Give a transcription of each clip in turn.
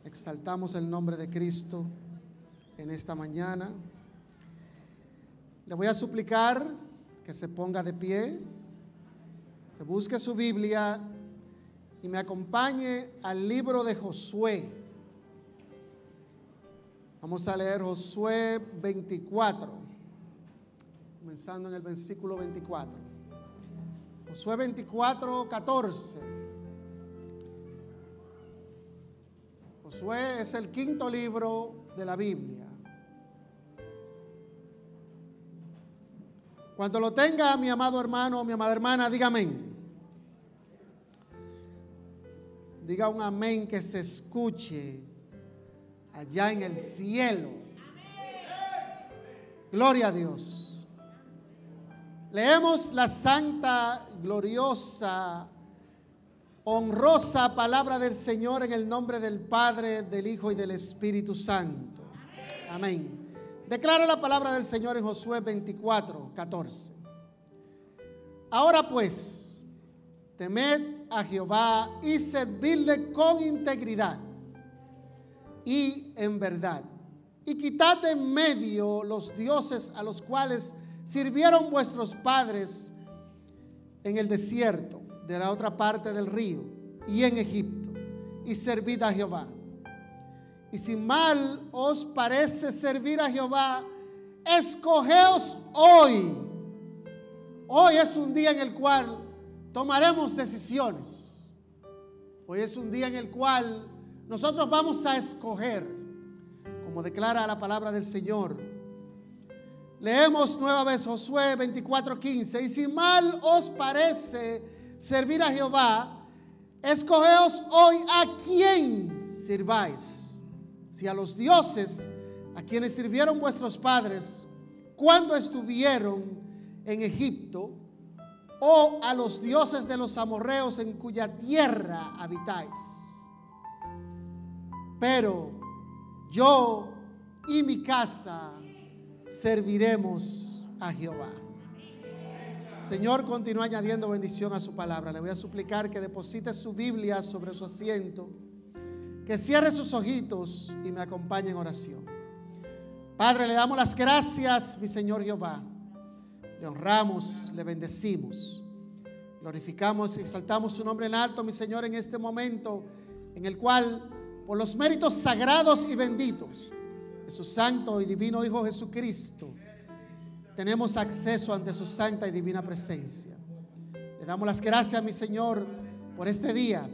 Exaltamos el nombre de Cristo en esta mañana. Le voy a suplicar que se ponga de pie, que busque su Biblia y me acompañe al libro de Josué. Vamos a leer Josué 24, comenzando en el versículo 24. Josué 24, 14. Josué es el quinto libro de la Biblia. Cuando lo tenga, mi amado hermano o mi amada hermana, diga amén. Diga un amén que se escuche allá en el cielo. Gloria a Dios. Leemos la santa, gloriosa, honrosa palabra del Señor en el nombre del Padre, del Hijo y del Espíritu Santo. Amén. Declara la palabra del Señor en Josué 24, 14. Ahora pues, temed a Jehová y servidle con integridad y en verdad. Y quitad de en medio los dioses a los cuales sirvieron vuestros padres en el desierto, de la otra parte del río y en Egipto, y servid a Jehová. Y si mal os parece servir a Jehová, escogeos hoy. Hoy es un día en el cual tomaremos decisiones. Hoy es un día en el cual nosotros vamos a escoger, como declara la palabra del Señor. Leemos nueva vez Josué 24:15. Y si mal os parece servir a Jehová, escogeos hoy a quién sirváis. Si a los dioses a quienes sirvieron vuestros padres cuando estuvieron en Egipto, o a los dioses de los amorreos en cuya tierra habitáis. Pero yo y mi casa serviremos a Jehová. Señor, continúa añadiendo bendición a su palabra. Le voy a suplicar que deposite su Biblia sobre su asiento, que cierre sus ojitos y me acompañe en oración. Padre, le damos las gracias, mi Señor Jehová. Le honramos, le bendecimos, glorificamos y exaltamos su nombre en alto, mi Señor, en este momento en el cual, por los méritos sagrados y benditos de su santo y divino Hijo Jesucristo, tenemos acceso ante su santa y divina presencia. Le damos las gracias, mi Señor, por este día.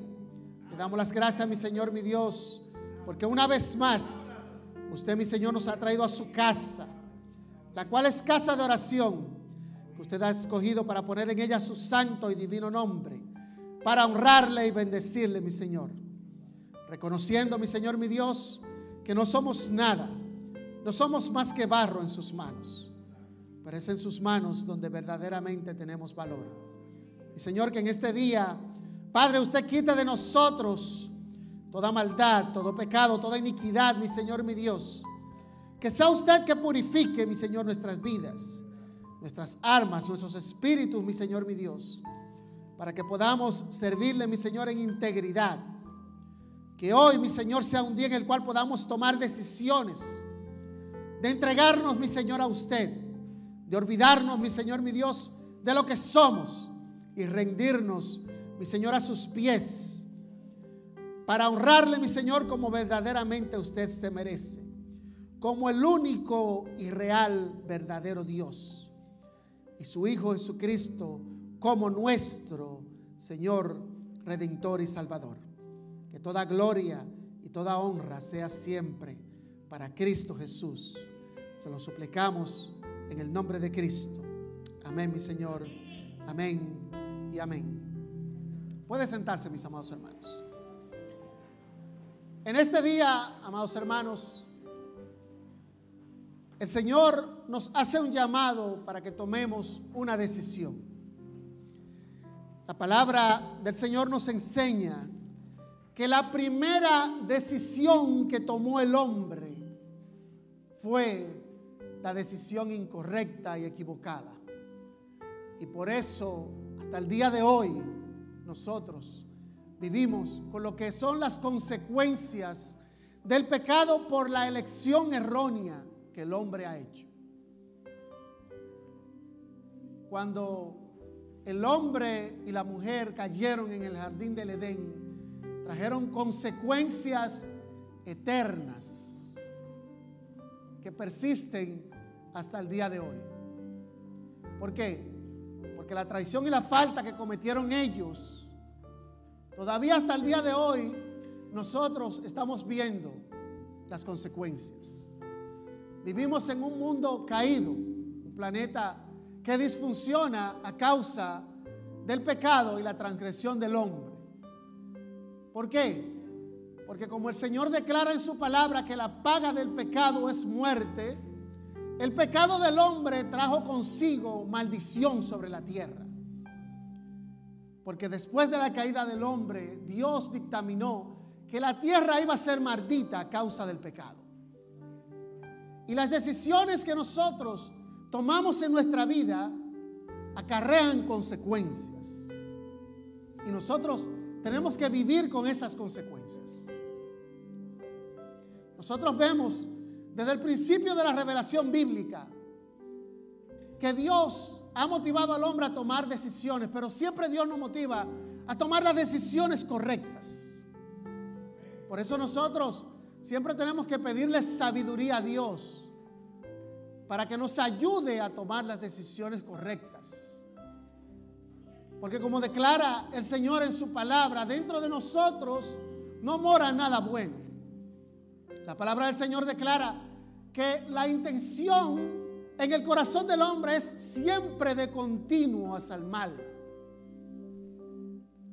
Le damos las gracias, mi Señor, mi Dios, porque una vez más usted, mi Señor, nos ha traído a su casa, la cual es casa de oración, que usted ha escogido para poner en ella su santo y divino nombre, para honrarle y bendecirle, mi Señor. Reconociendo, mi Señor, mi Dios, que no somos nada, no somos más que barro en sus manos, pero es en sus manos donde verdaderamente tenemos valor. Mi Señor, que en este día, Padre, usted quite de nosotros toda maldad, todo pecado, toda iniquidad, mi Señor, mi Dios. Que sea usted que purifique, mi Señor, nuestras vidas, nuestras almas, nuestros espíritus, mi Señor, mi Dios, para que podamos servirle, mi Señor, en integridad. Que hoy, mi Señor, sea un día en el cual podamos tomar decisiones de entregarnos, mi Señor, a usted, de olvidarnos, mi Señor, mi Dios, de lo que somos y rendirnos, mi Señor, a sus pies, para honrarle, mi Señor, como verdaderamente usted se merece, como el único y real verdadero Dios, y su Hijo Jesucristo como nuestro Señor, Redentor y Salvador. Que toda gloria y toda honra sea siempre para Cristo Jesús. Se lo suplicamos en el nombre de Cristo. Amén, mi Señor. Amén y amén. Puede sentarse, mis amados hermanos. En este día, amados hermanos, el Señor nos hace un llamado para que tomemos una decisión. La palabra del Señor nos enseña que la primera decisión que tomó el hombre fue la decisión incorrecta y equivocada. Y por eso, hasta el día de hoy, nosotros vivimos con lo que son las consecuencias del pecado por la elección errónea que el hombre ha hecho. Cuando el hombre y la mujer cayeron en el jardín del Edén, trajeron consecuencias eternas que persisten hasta el día de hoy. ¿Por qué? Porque la traición y la falta que cometieron ellos, todavía hasta el día de hoy, nosotros estamos viendo las consecuencias. Vivimos en un mundo caído, un planeta que disfunciona a causa del pecado y la transgresión del hombre. ¿Por qué? Porque como el Señor declara en su palabra que la paga del pecado es muerte, el pecado del hombre trajo consigo maldición sobre la tierra. Porque después de la caída del hombre, Dios dictaminó que la tierra iba a ser maldita a causa del pecado. Y las decisiones que nosotros tomamos en nuestra vida acarrean consecuencias. Y nosotros tenemos que vivir con esas consecuencias. Nosotros vemos desde el principio de la revelación bíblica que Dios ha motivado al hombre a tomar decisiones, pero siempre Dios nos motiva a tomar las decisiones correctas. Por eso nosotros siempre tenemos que pedirle sabiduría a Dios para que nos ayude a tomar las decisiones correctas. Porque como declara el Señor en su palabra, dentro de nosotros no mora nada bueno. La palabra del Señor declara que la intención en el corazón del hombre es siempre de continuo hacia el mal.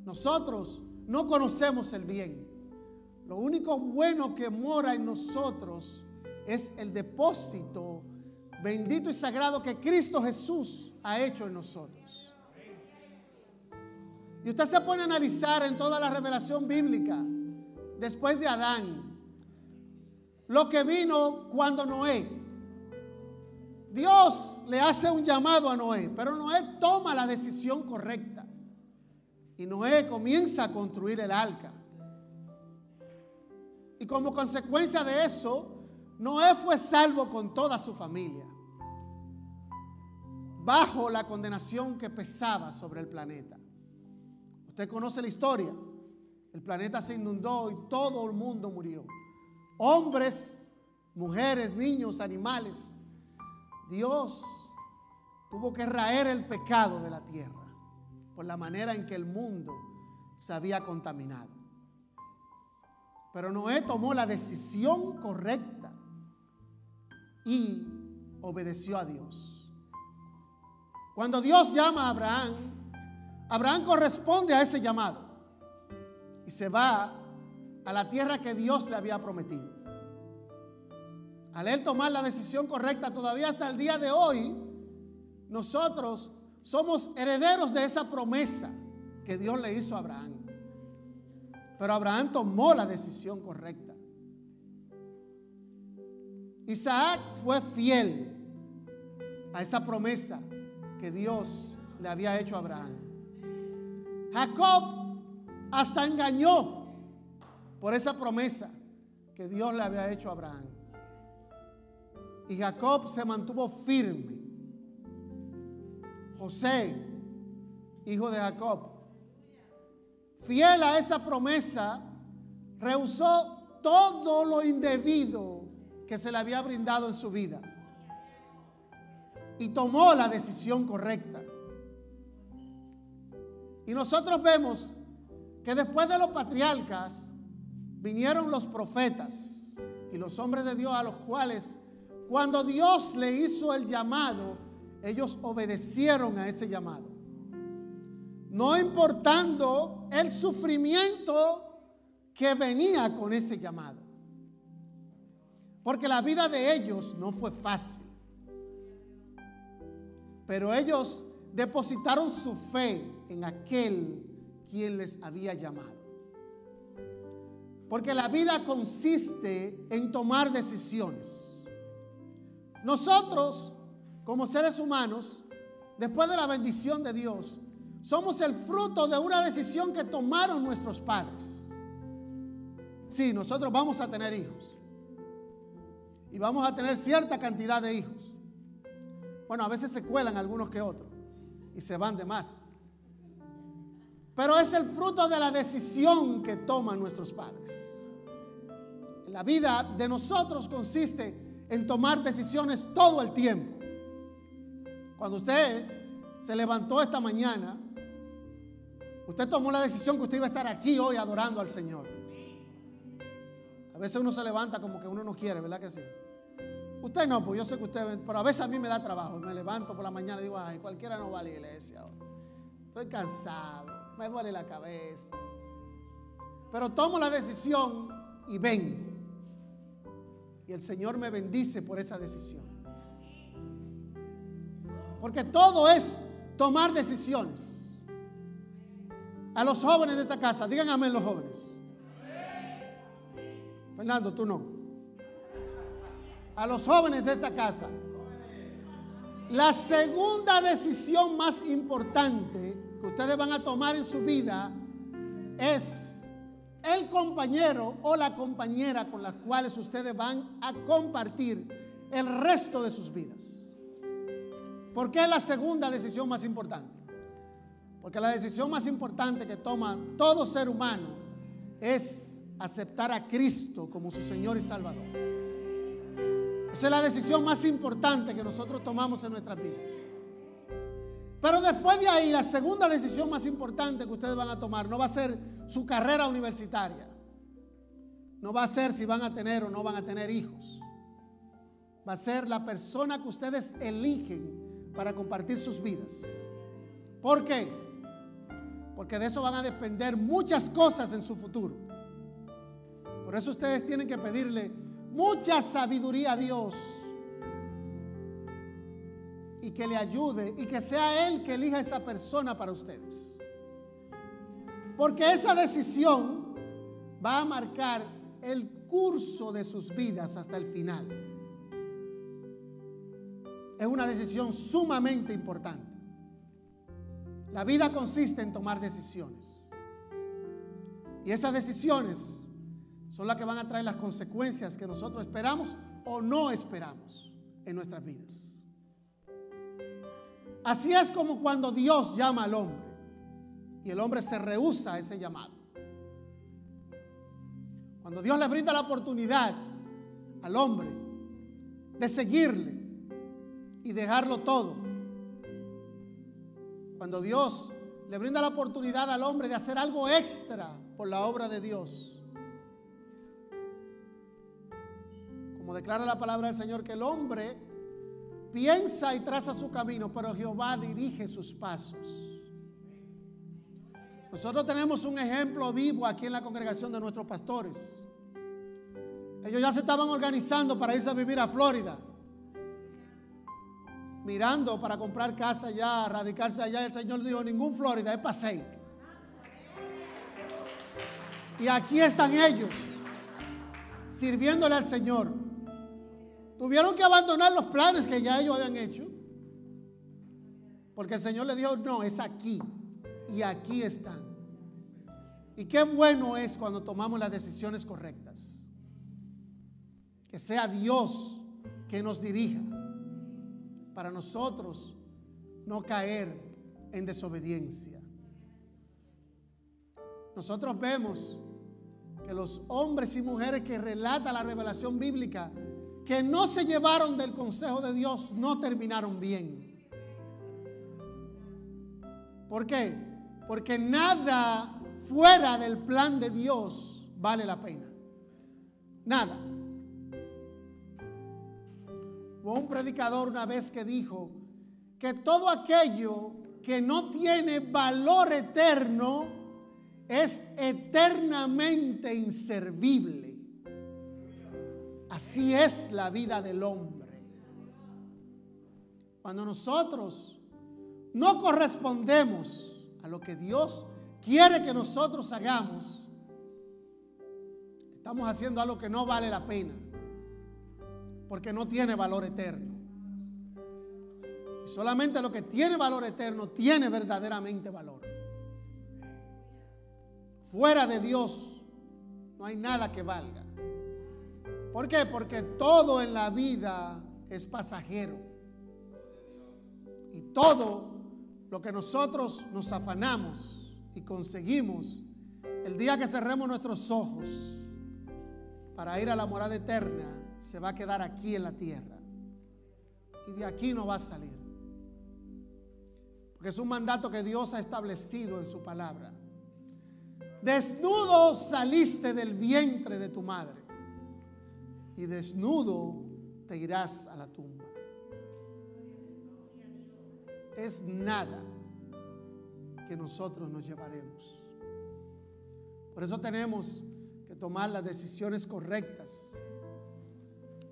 Nosotros no conocemos el bien. Lo único bueno que mora en nosotros es el depósito bendito y sagrado que Cristo Jesús ha hecho en nosotros. Y usted se pone a analizar en toda la revelación bíblica, después de Adán, lo que vino cuando Noé. Dios le hace un llamado a Noé, pero Noé toma la decisión correcta. Y Noé comienza a construir el arca. Y como consecuencia de eso, Noé fue salvo con toda su familia, bajo la condenación que pesaba sobre el planeta. Usted conoce la historia. El planeta se inundó y todo el mundo murió. Hombres, mujeres, niños, animales. Dios tuvo que raer el pecado de la tierra por la manera en que el mundo se había contaminado. Pero Noé tomó la decisión correcta y obedeció a Dios. Cuando Dios llama a Abraham, Abraham corresponde a ese llamado y se va a la tierra que Dios le había prometido. Al él tomar la decisión correcta, todavía hasta el día de hoy, nosotros somos herederos de esa promesa que Dios le hizo a Abraham. Pero Abraham tomó la decisión correcta. Isaac fue fiel a esa promesa que Dios le había hecho a Abraham. Jacob hasta engañó por esa promesa que Dios le había hecho a Abraham. Y Jacob se mantuvo firme. José, hijo de Jacob, fiel a esa promesa, rehusó todo lo indebido que se le había brindado en su vida y tomó la decisión correcta. Y nosotros vemos que después de los patriarcas vinieron los profetas y los hombres de Dios, a los cuales cuando Dios le hizo el llamado, ellos obedecieron a ese llamado, no importando el sufrimiento que venía con ese llamado, porque la vida de ellos no fue fácil, pero ellos depositaron su fe en aquel quien les había llamado. Porque la vida consiste en tomar decisiones. Nosotros, como seres humanos, después de la bendición de Dios, somos el fruto de una decisión que tomaron nuestros padres. Sí, nosotros vamos a tener hijos. Y vamos a tener cierta cantidad de hijos. Bueno, a veces se cuelan algunos que otros y se van de más. Pero es el fruto de la decisión que toman nuestros padres. La vida de nosotros consiste en tomar decisiones todo el tiempo. Cuando usted se levantó esta mañana, usted tomó la decisión que usted iba a estar aquí hoy adorando al Señor. A veces uno se levanta como que uno no quiere, ¿verdad que sí? Usted no, pues yo sé que usted, pero a veces a mí me da trabajo. Me levanto por la mañana y digo, ay, cualquiera no va a la iglesia hoy. Estoy cansado, me duele la cabeza. Pero tomo la decisión y vengo. Y el Señor me bendice por esa decisión. Porque todo es tomar decisiones. A los jóvenes de esta casa, digan amén los jóvenes. Fernando, tú no. A los jóvenes de esta casa, la segunda decisión más importante que ustedes van a tomar en su vida es el compañero o la compañera con las cuales ustedes van a compartir el resto de sus vidas. ¿Por qué es la segunda decisión más importante? Porque la decisión más importante que toma todo ser humano es aceptar a Cristo como su Señor y Salvador. Esa es la decisión más importante que nosotros tomamos en nuestras vidas. Pero después de ahí, la segunda decisión más importante que ustedes van a tomar no va a ser su carrera universitaria. No va a ser si van a tener o no van a tener hijos. Va a ser la persona que ustedes eligen para compartir sus vidas. ¿Por qué? Porque de eso van a depender muchas cosas en su futuro. Por eso ustedes tienen que pedirle mucha sabiduría a Dios y que le ayude y que sea Él que elija a esa persona para ustedes. Porque esa decisión va a marcar el curso de sus vidas hasta el final. Es una decisión sumamente importante. La vida consiste en tomar decisiones. Y esas decisiones son las que van a traer las consecuencias que nosotros esperamos o no esperamos en nuestras vidas. Así es como cuando Dios llama al hombre y el hombre se rehúsa a ese llamado. Cuando Dios le brinda la oportunidad al hombre de seguirle y dejarlo todo. Cuando Dios le brinda la oportunidad al hombre de hacer algo extra por la obra de Dios. Como declara la palabra del Señor, que el hombre piensa y traza su camino, pero Jehová dirige sus pasos. Nosotros tenemos un ejemplo vivo aquí en la congregación de nuestros pastores. Ellos ya se estaban organizando para irse a vivir a Florida, mirando para comprar casa allá, radicarse allá. El Señor dijo, ningún Florida, es Pasey. Y aquí están ellos, sirviéndole al Señor. Tuvieron que abandonar los planes que ya ellos habían hecho, porque el Señor les dijo, no, es aquí. Y aquí están. Y qué bueno es cuando tomamos las decisiones correctas. Que sea Dios que nos dirija, para nosotros no caer en desobediencia. Nosotros vemos que los hombres y mujeres que relata la revelación bíblica, que no se llevaron del consejo de Dios, no terminaron bien. ¿Por qué? Porque nada fuera del plan de Dios vale la pena. Nada. Hubo un predicador una vez que dijo que todo aquello que no tiene valor eterno es eternamente inservible. Así es la vida del hombre. Cuando nosotros no correspondemos a lo que Dios quiere que nosotros hagamos, estamos haciendo algo que no vale la pena, porque no tiene valor eterno. Y solamente lo que tiene valor eterno tiene verdaderamente valor. Fuera de Dios No hay nada que valga. ¿Por qué? Porque todo en la vida es pasajero. Y todo lo que nosotros nos afanamos y conseguimos, el día que cerremos nuestros ojos para ir a la morada eterna, se va a quedar aquí en la tierra. Y de aquí no va a salir. Porque es un mandato que Dios ha establecido en su palabra. Desnudo saliste del vientre de tu madre, y desnudo te irás a la tumba. Es nada que nosotros nos llevaremos. Por eso tenemos que tomar las decisiones correctas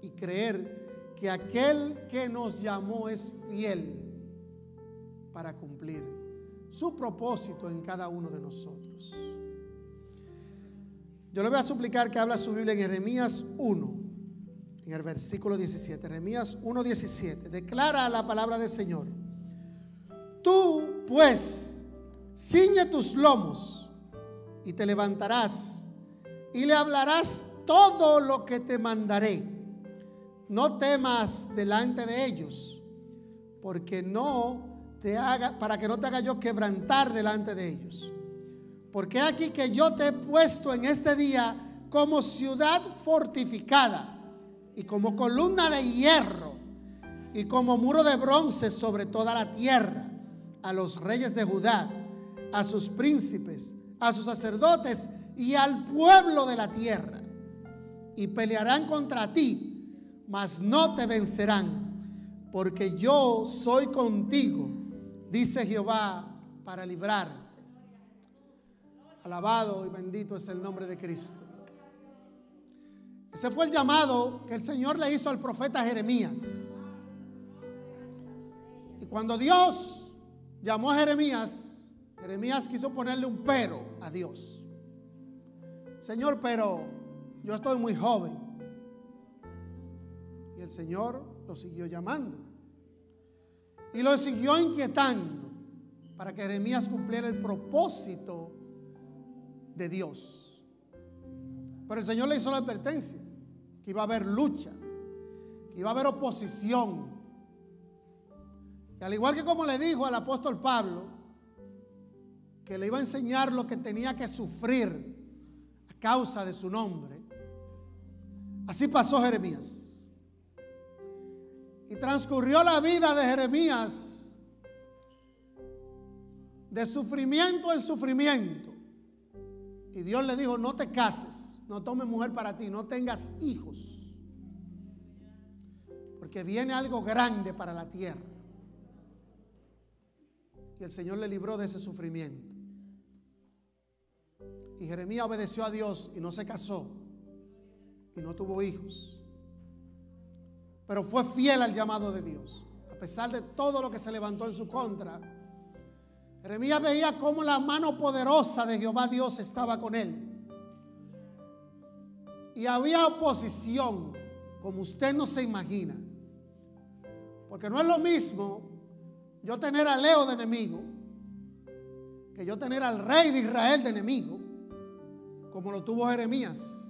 y creer que aquel que nos llamó es fiel para cumplir su propósito en cada uno de nosotros. Yo le voy a suplicar que habla su Biblia en Jeremías 1, en el versículo 17. Jeremías 1:17. Declara la palabra del Señor. Tú, pues, ciñe tus lomos y te levantarás y le hablarás todo lo que te mandaré. No temas delante de ellos, porque para que no te haga yo quebrantar delante de ellos. Porque aquí que yo te he puesto en este día como ciudad fortificada y como columna de hierro y como muro de bronce sobre toda la tierra, a los reyes de Judá, a sus príncipes, a sus sacerdotes y al pueblo de la tierra. Y pelearán contra ti, mas no te vencerán, porque yo soy contigo, dice Jehová, para librarte. Alabado y bendito es el nombre de Cristo. Ese fue el llamado que el Señor le hizo al profeta Jeremías. Y cuando Dios llamó a Jeremías, Jeremías quiso ponerle un pero a Dios. Señor, pero yo estoy muy joven. Y el Señor lo siguió llamando. Y lo siguió inquietando para que Jeremías cumpliera el propósito de Dios. Pero el Señor le hizo la advertencia que iba a haber lucha, que iba a haber oposición. Y al igual que como le dijo al apóstol Pablo, que le iba a enseñar lo que tenía que sufrir a causa de su nombre, así pasó Jeremías. Y transcurrió la vida de Jeremías de sufrimiento en sufrimiento. Y Dios le dijo: no te cases, no tomes mujer para ti, no tengas hijos, porque viene algo grande para la tierra. Y el Señor le libró de ese sufrimiento. Y Jeremías obedeció a Dios y no se casó y no tuvo hijos, pero fue fiel al llamado de Dios. A pesar de todo lo que se levantó en su contra, Jeremías veía cómo la mano poderosa de Jehová Dios estaba con él. Y había oposición como usted no se imagina. Porque no es lo mismo yo tener a Leo de enemigo que yo tener al rey de Israel de enemigo, como lo tuvo Jeremías.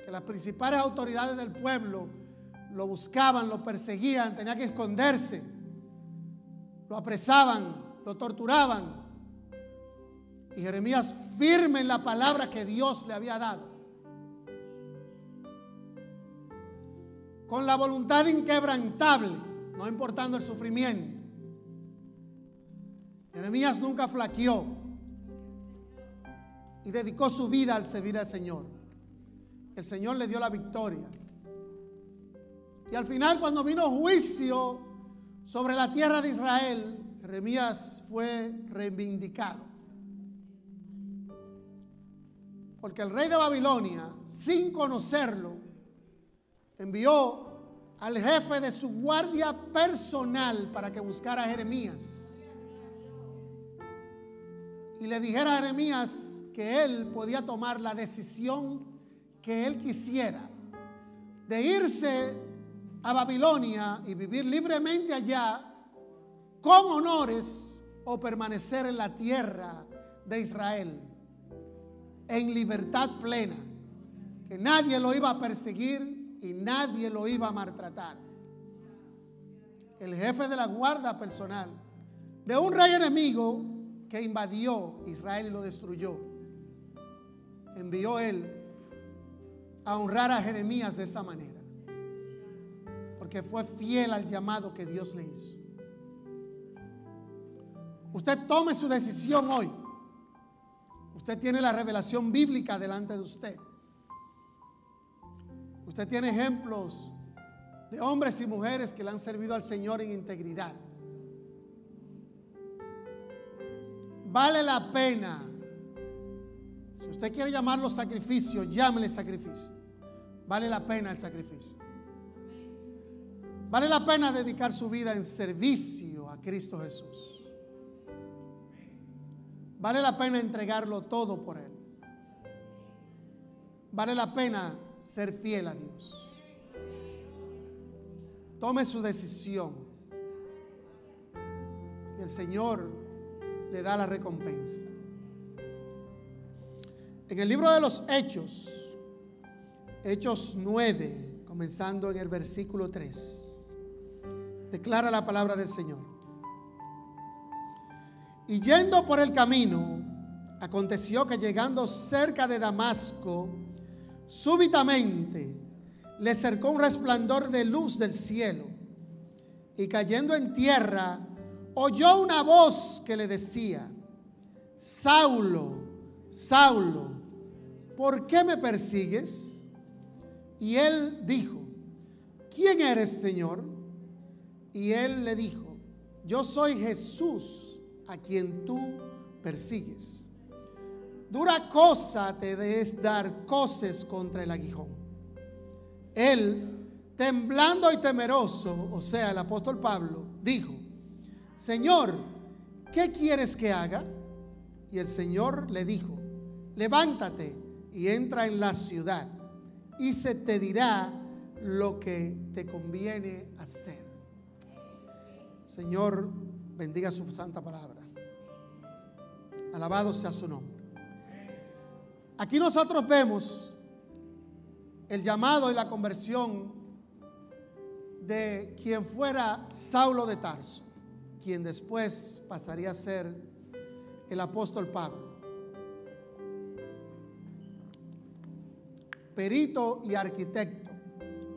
Que las principales autoridades del pueblo lo buscaban, lo perseguían, tenía que esconderse, lo apresaban, lo torturaban. Y Jeremías, firme en la palabra que Dios le había dado, con la voluntad inquebrantable, no importando el sufrimiento. Jeremías nunca flaqueó y dedicó su vida al servir al Señor. El Señor le dio la victoria. Y al final, cuando vino juicio sobre la tierra de Israel, Jeremías fue reivindicado. Porque el rey de Babilonia, sin conocerlo, envió al jefe de su guardia personal para que buscara a Jeremías y le dijera a Jeremías que él podía tomar la decisión que él quisiera de irse a Babilonia y vivir libremente allá con honores, o permanecer en la tierra de Israel. en libertad plena, que nadie lo iba a perseguir y nadie lo iba a maltratar. El jefe de la guardia personal de un rey enemigo que invadió Israel y lo destruyó, envió él a honrar a Jeremías de esa manera, porque fue fiel al llamado que Dios le hizo. Usted tome su decisión hoy. Usted tiene la revelación bíblica delante de usted. Usted tiene ejemplos de hombres y mujeres que le han servido al Señor en integridad. Vale la pena. Si usted quiere llamarlo sacrificio, llámele sacrificio. Vale la pena el sacrificio. Vale la pena dedicar su vida en servicio a Cristo Jesús. Vale la pena entregarlo todo por Él. Vale la pena ser fiel a Dios. Tome su decisión y el Señor le da la recompensa. En el libro de los Hechos, Hechos 9, comenzando en el versículo 3, declara la palabra del Señor. Y yendo por el camino, aconteció que llegando cerca de Damasco, súbitamente le cercó un resplandor de luz del cielo, y cayendo en tierra, oyó una voz que le decía: Saulo, Saulo, ¿por qué me persigues? Y él dijo: ¿quién eres, Señor? Y él le dijo: yo soy Jesús, a quien tú persigues. Dura cosa te es dar coces contra el aguijón. Él, temblando y temeroso, o sea, el apóstol Pablo, dijo: Señor, ¿qué quieres que haga? Y el Señor le dijo: levántate y entra en la ciudad, y se te dirá lo que te conviene hacer. Señor, bendiga su santa palabra. Alabado sea su nombre. Aquí nosotros vemos el llamado y la conversión de quien fuera Saulo de Tarso, quien después pasaría a ser el apóstol Pablo, perito y arquitecto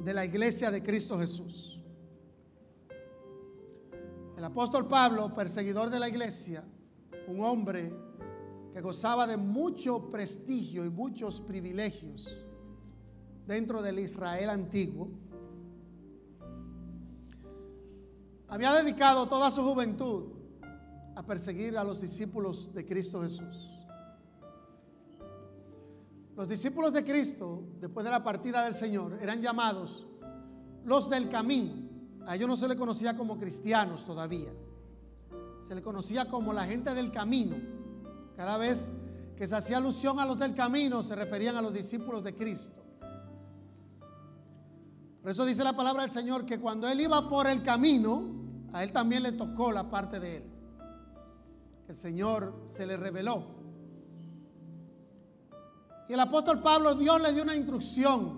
de la iglesia de Cristo Jesús. El apóstol Pablo, perseguidor de la iglesia, un hombre que gozaba de mucho prestigio y muchos privilegios dentro del Israel antiguo, había dedicado toda su juventud a perseguir a los discípulos de Cristo Jesús. Los discípulos de Cristo, después de la partida del Señor, eran llamados los del camino. A ellos no se les conocía como cristianos todavía. Se les conocía como la gente del camino. Cada vez que se hacía alusión a los del camino, se referían a los discípulos de Cristo. Por eso dice la palabra del Señor que cuando Él iba por el camino, a Él también le tocó la parte de Él. El Señor se le reveló. Y el apóstol Pablo, Dios le dio una instrucción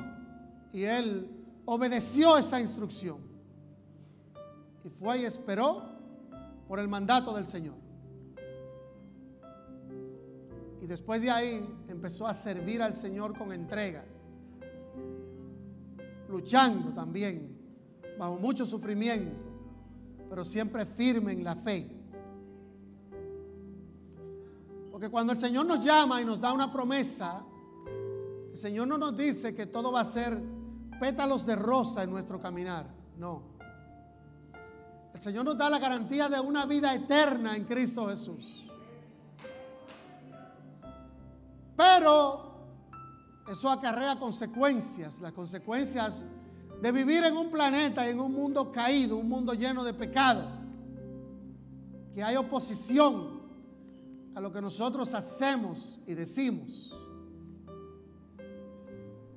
y Él obedeció esa instrucción. Y fue y esperó por el mandato del Señor. Y después de ahí empezó a servir al Señor con entrega, luchando también bajo mucho sufrimiento, pero siempre firme en la fe. Porque cuando el Señor nos llama y nos da una promesa, el Señor no nos dice que todo va a ser pétalos de rosa en nuestro caminar. No. El Señor nos da la garantía de una vida eterna en Cristo Jesús. Pero eso acarrea consecuencias, las consecuencias de vivir en un planeta y en un mundo caído, un mundo lleno de pecado, que hay oposición a lo que nosotros hacemos y decimos.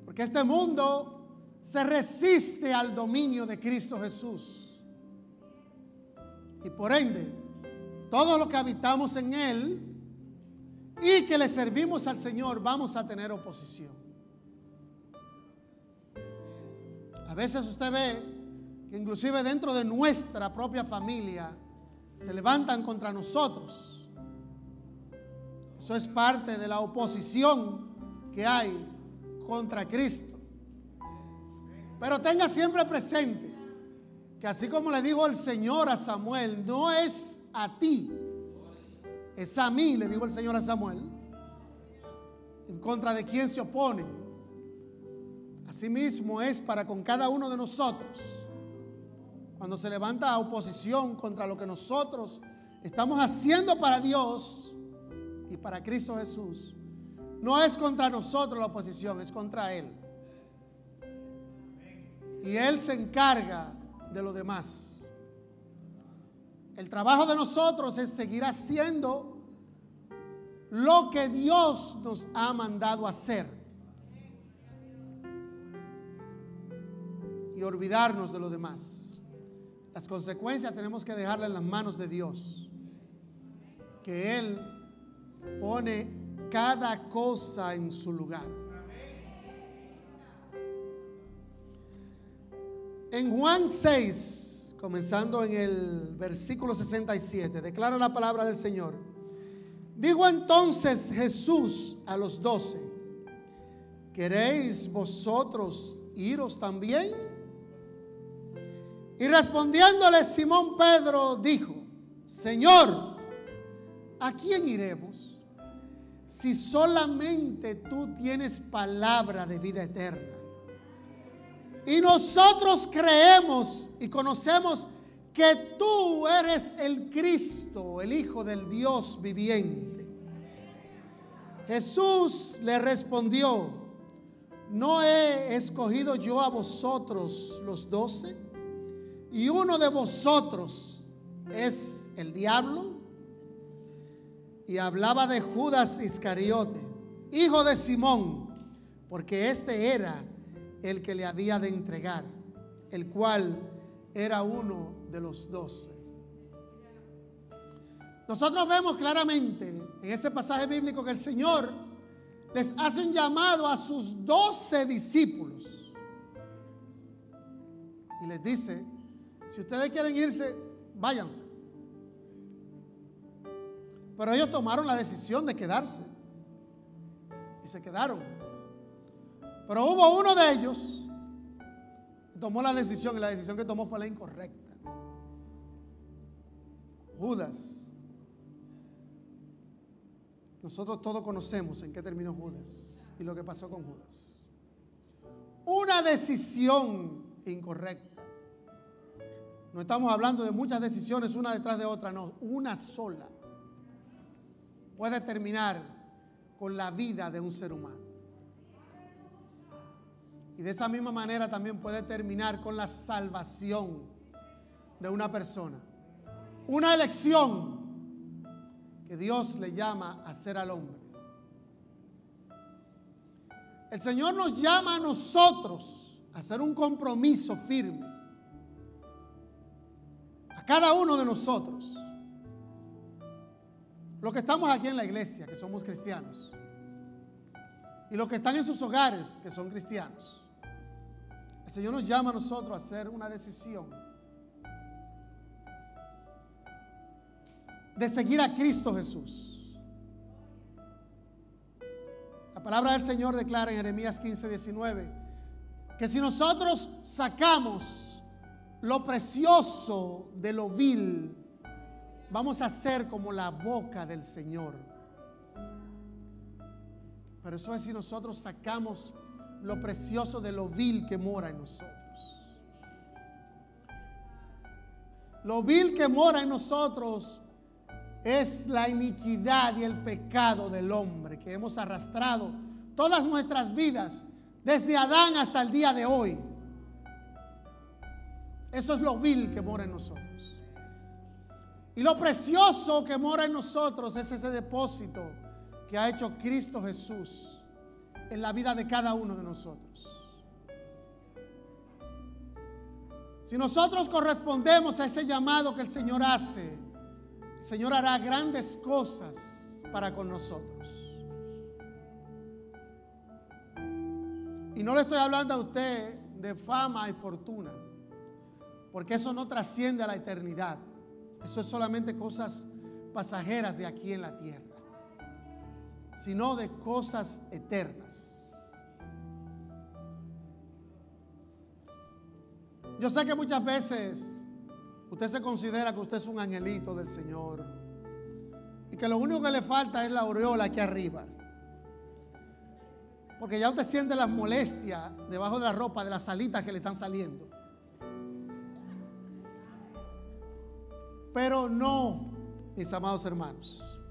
Porque este mundo se resiste al dominio de Cristo Jesús. Y por ende, todos los que habitamos en Él y que le servimos al Señor, vamos a tener oposición. A veces usted ve que inclusive dentro de nuestra propia familia se levantan contra nosotros. Eso es parte de la oposición que hay contra Cristo. Pero tenga siempre presente que así como le dijo el Señor a Samuel, no es a ti, es a mí, le dijo el Señor a Samuel, en contra de quien se opone. Asimismo es para con cada uno de nosotros. Cuando se levanta oposición contra lo que nosotros estamos haciendo para Dios y para Cristo Jesús, no es contra nosotros la oposición, es contra Él. Y Él se encarga de lo demás. El trabajo de nosotros es seguir haciendo lo que Dios nos ha mandado hacer y olvidarnos de lo demás. Las consecuencias tenemos que dejarlas en las manos de Dios, que Él pone cada cosa en su lugar. En Juan 6, comenzando en el versículo 67, declara la palabra del Señor. Dijo entonces Jesús a los 12: ¿queréis vosotros iros también? Y respondiéndole Simón Pedro dijo: Señor, ¿a quién iremos? Si solamente tú tienes palabra de vida eterna. Y nosotros creemos y conocemos que tú eres el Cristo, el Hijo del Dios viviente. Jesús le respondió: ¿no he escogido yo a vosotros los 12? ¿Y uno de vosotros es el diablo? Y hablaba de Judas Iscariote, hijo de Simón, porque este era el que le había de entregar, el cual era uno de los 12. Nosotros vemos claramente en ese pasaje bíblico que el Señor les hace un llamado a sus 12 discípulos y les dice: si ustedes quieren irse, váyanse. Pero ellos tomaron la decisión de quedarse y se quedaron. Pero hubo uno de ellos que tomó la decisión, y la decisión que tomó fue la incorrecta. Judas. Nosotros todos conocemos en qué terminó Judas y lo que pasó con Judas. Una decisión incorrecta. No estamos hablando de muchas decisiones una detrás de otra, no, una sola puede terminar con la vida de un ser humano. Y de esa misma manera también puede terminar con la salvación de una persona. Una elección que Dios le llama a hacer al hombre. El Señor nos llama a nosotros a hacer un compromiso firme. A cada uno de nosotros. Los que estamos aquí en la iglesia, que somos cristianos. Y los que están en sus hogares, que son cristianos. El Señor nos llama a nosotros a hacer una decisión de seguir a Cristo Jesús. La palabra del Señor declara en Jeremías 15:19 que si nosotros sacamos lo precioso de lo vil, vamos a ser como la boca del Señor. Pero eso es si nosotros sacamos lo precioso de lo vil que mora en nosotros. Lo vil que mora en nosotros es la iniquidad y el pecado del hombre que hemos arrastrado todas nuestras vidas, desde Adán hasta el día de hoy. Eso es lo vil que mora en nosotros. Y lo precioso que mora en nosotros es ese depósito que ha hecho Cristo Jesús en la vida de cada uno de nosotros. Si nosotros correspondemos a ese llamado que el Señor hace, el Señor hará grandes cosas para con nosotros. Y no le estoy hablando a usted de fama y fortuna, porque eso no trasciende a la eternidad. Eso es solamente cosas pasajeras de aquí en la tierra, sino de cosas eternas. Yo sé que muchas veces usted se considera que usted es un angelito del Señor y que lo único que le falta es la aureola aquí arriba, porque ya usted siente las molestias debajo de la ropa, de las alitas que le están saliendo. Pero no, mis amados hermanos.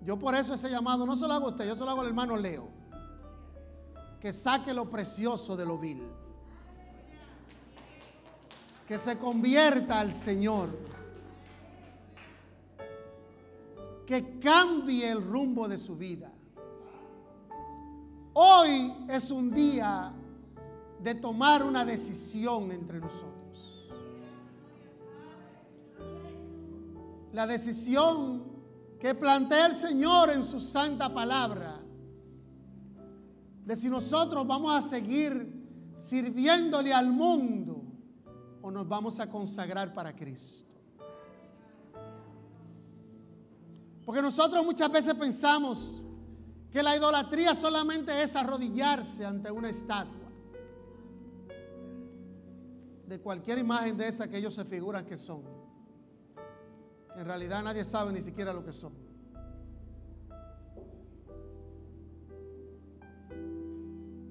Yo por eso ese llamado no se lo hago a usted, yo se lo hago al hermano Leo, que saque lo precioso de lo vil, que se convierta al Señor, que cambie el rumbo de su vida. Hoy es un día de tomar una decisión entre nosotros. La decisión que plantea el Señor en su santa palabra, de si nosotros vamos a seguir sirviéndole al mundo o nos vamos a consagrar para Cristo. Porque nosotros muchas veces pensamos que la idolatría solamente es arrodillarse ante una estatua de cualquier imagen de esa que ellos se figuran que son. En realidad nadie sabe ni siquiera lo que son.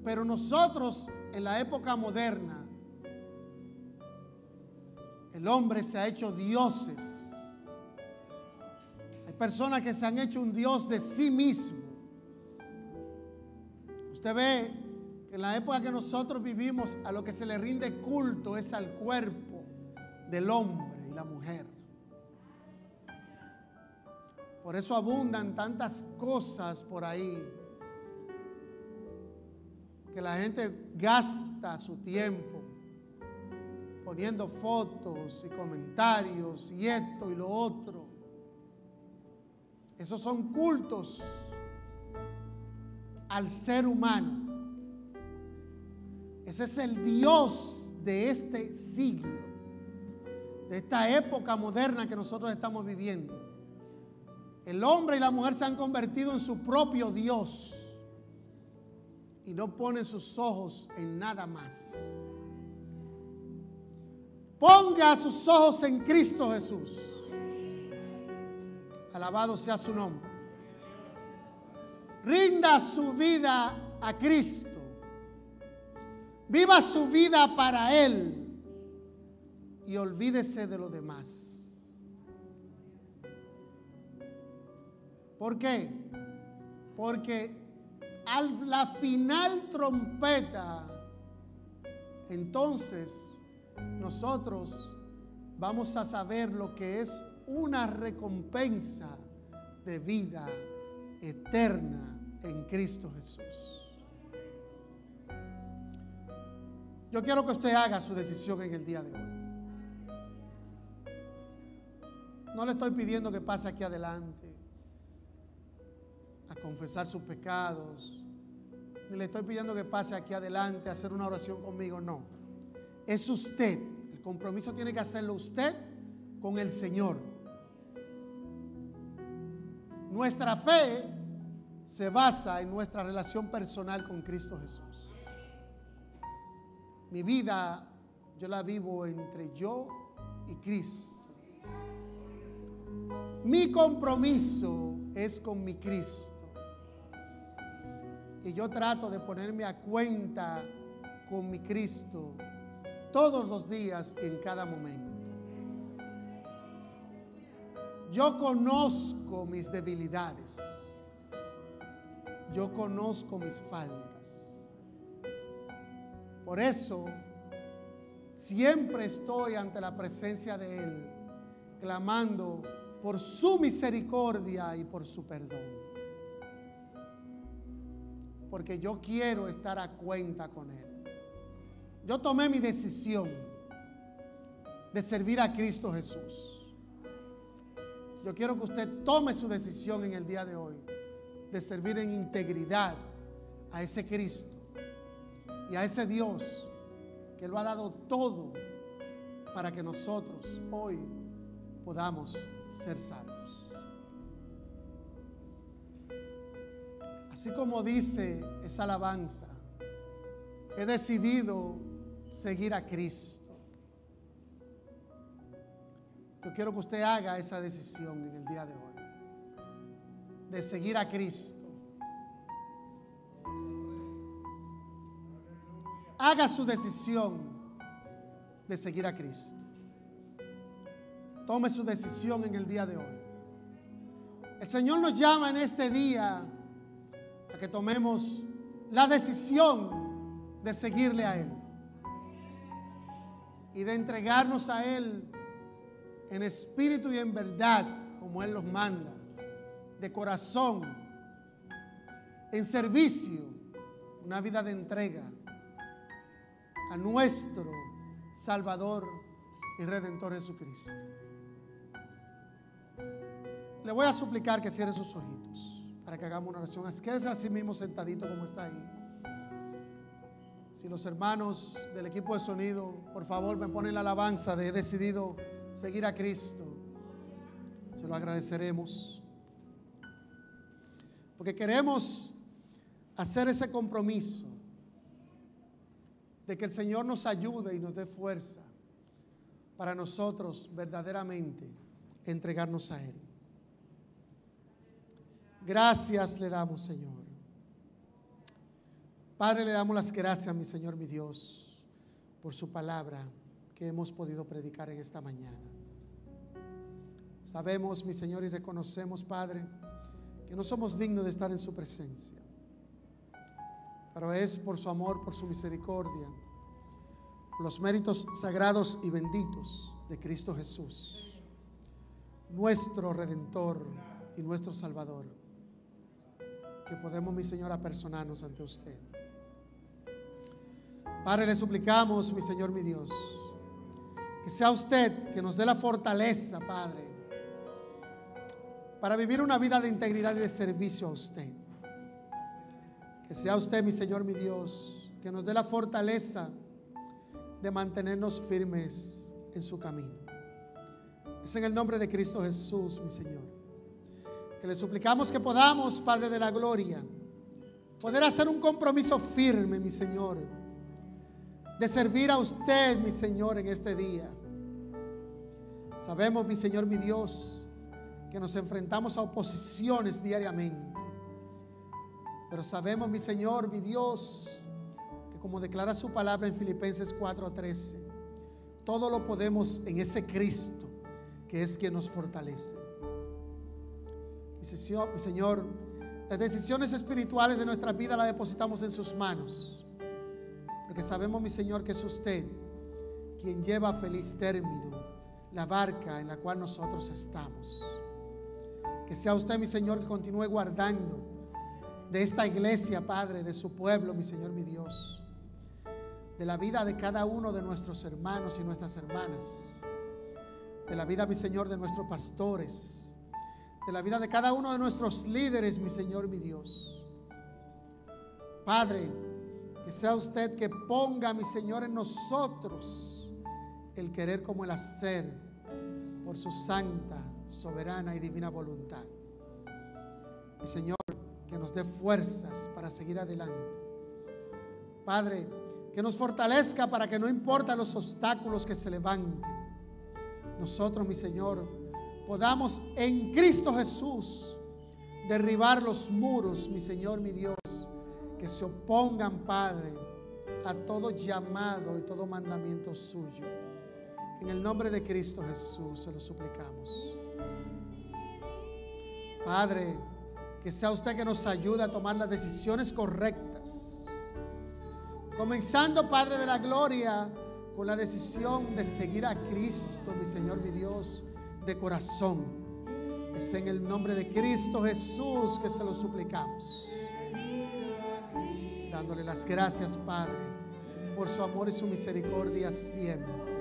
Pero nosotros en la época moderna, el hombre se ha hecho dioses. Hay personas que se han hecho un dios de sí mismo. Usted ve que en la época que nosotros vivimos, a lo que se le rinde culto es al cuerpo del hombre y la mujer. Por eso abundan tantas cosas por ahí, que la gente gasta su tiempo poniendo fotos y comentarios y esto y lo otro. Esos son cultos al ser humano. Ese es el Dios de este siglo, de esta época moderna que nosotros estamos viviendo. El hombre y la mujer se han convertido en su propio Dios y no ponen sus ojos en nada más. Ponga sus ojos en Cristo Jesús. Alabado sea su nombre. Rinda su vida a Cristo. Viva su vida para Él y olvídese de lo demás. ¿Por qué? Porque a la final trompeta, entonces nosotros vamos a saber lo que es una recompensa de vida eterna en Cristo Jesús. Yo quiero que usted haga su decisión en el día de hoy. No le estoy pidiendo que pase aquí adelante a confesar sus pecados, ni le estoy pidiendo que pase aquí adelante a hacer una oración conmigo, no. Es usted, el compromiso tiene que hacerlo usted con el Señor. Nuestra fe se basa en nuestra relación personal con Cristo Jesús. Mi vida yo la vivo entre yo y Cristo. Mi compromiso es con mi Cristo. Y yo trato de ponerme a cuenta con mi Cristo todos los días y en cada momento. Yo conozco mis debilidades. Yo conozco mis faltas. Por eso siempre estoy ante la presencia de Él, clamando por su misericordia y por su perdón. Porque yo quiero estar a cuenta con Él. Yo tomé mi decisión de servir a Cristo Jesús. Yo quiero que usted tome su decisión en el día de hoy de servir en integridad a ese Cristo y a ese Dios que lo ha dado todo para que nosotros hoy podamos ser salvos. Así como dice esa alabanza, he decidido seguir a Cristo. Yo quiero que usted haga esa decisión en el día de hoy, de seguir a Cristo. Haga su decisión de seguir a Cristo. Tome su decisión en el día de hoy. El Señor nos llama en este día a que tomemos la decisión de seguirle a Él y de entregarnos a Él en espíritu y en verdad, como Él nos manda, de corazón, en servicio, una vida de entrega a nuestro Salvador y Redentor Jesucristo. Le voy a suplicar que cierre sus ojitos para que hagamos una oración. Quédese así mismo sentadito como está ahí. Si los hermanos del equipo de sonido, por favor, me ponen la alabanza de he decidido seguir a Cristo, se lo agradeceremos. Porque queremos hacer ese compromiso de que el Señor nos ayude y nos dé fuerza para nosotros verdaderamente entregarnos a Él. Gracias le damos, Señor. Padre, le damos las gracias, mi Señor, mi Dios, por su palabra que hemos podido predicar en esta mañana. Sabemos, mi Señor, y reconocemos, Padre, que no somos dignos de estar en su presencia, pero es por su amor, por su misericordia, los méritos sagrados y benditos de Cristo Jesús, nuestro Redentor y nuestro Salvador, que podemos, mi Señor, apersonarnos ante usted. Padre, le suplicamos, mi Señor, mi Dios, que sea usted que nos dé la fortaleza, Padre, para vivir una vida de integridad y de servicio a usted. Que sea usted, mi Señor, mi Dios, que nos dé la fortaleza de mantenernos firmes en su camino. Es en el nombre de Cristo Jesús, mi Señor, que le suplicamos que podamos, Padre de la gloria, poder hacer un compromiso firme, mi Señor, de servir a usted, mi Señor, en este día. Sabemos, mi Señor, mi Dios, que nos enfrentamos a oposiciones diariamente, pero sabemos, mi Señor, mi Dios, que como declara su palabra en Filipenses 4:13, todo lo podemos en ese Cristo que es quien nos fortalece. Mi Señor, las decisiones espirituales de nuestra vida las depositamos en sus manos, porque sabemos, mi Señor, que es usted quien lleva a feliz término la barca en la cual nosotros estamos. Que sea usted, mi Señor, que continúe guardando de esta iglesia, Padre, de su pueblo, mi Señor, mi Dios, de la vida de cada uno de nuestros hermanos y nuestras hermanas, de la vida, mi Señor, de nuestros pastores, de la vida de cada uno de nuestros líderes, mi Señor, mi Dios. Padre, que sea usted que ponga, mi Señor, en nosotros el querer como el hacer por su santa, soberana y divina voluntad. Mi Señor, que nos dé fuerzas para seguir adelante. Padre, que nos fortalezca para que no importa los obstáculos que se levanten, nosotros, mi Señor, podamos en Cristo Jesús derribar los muros, mi Señor, mi Dios, que se opongan, Padre, a todo llamado y todo mandamiento suyo. En el nombre de Cristo Jesús se lo suplicamos. Padre, que sea usted que nos ayude a tomar las decisiones correctas, comenzando, Padre de la gloria, con la decisión de seguir a Cristo, mi Señor, mi Dios, de corazón. Es en el nombre de Cristo Jesús que se lo suplicamos, dándole las gracias, Padre, por su amor y su misericordia siempre.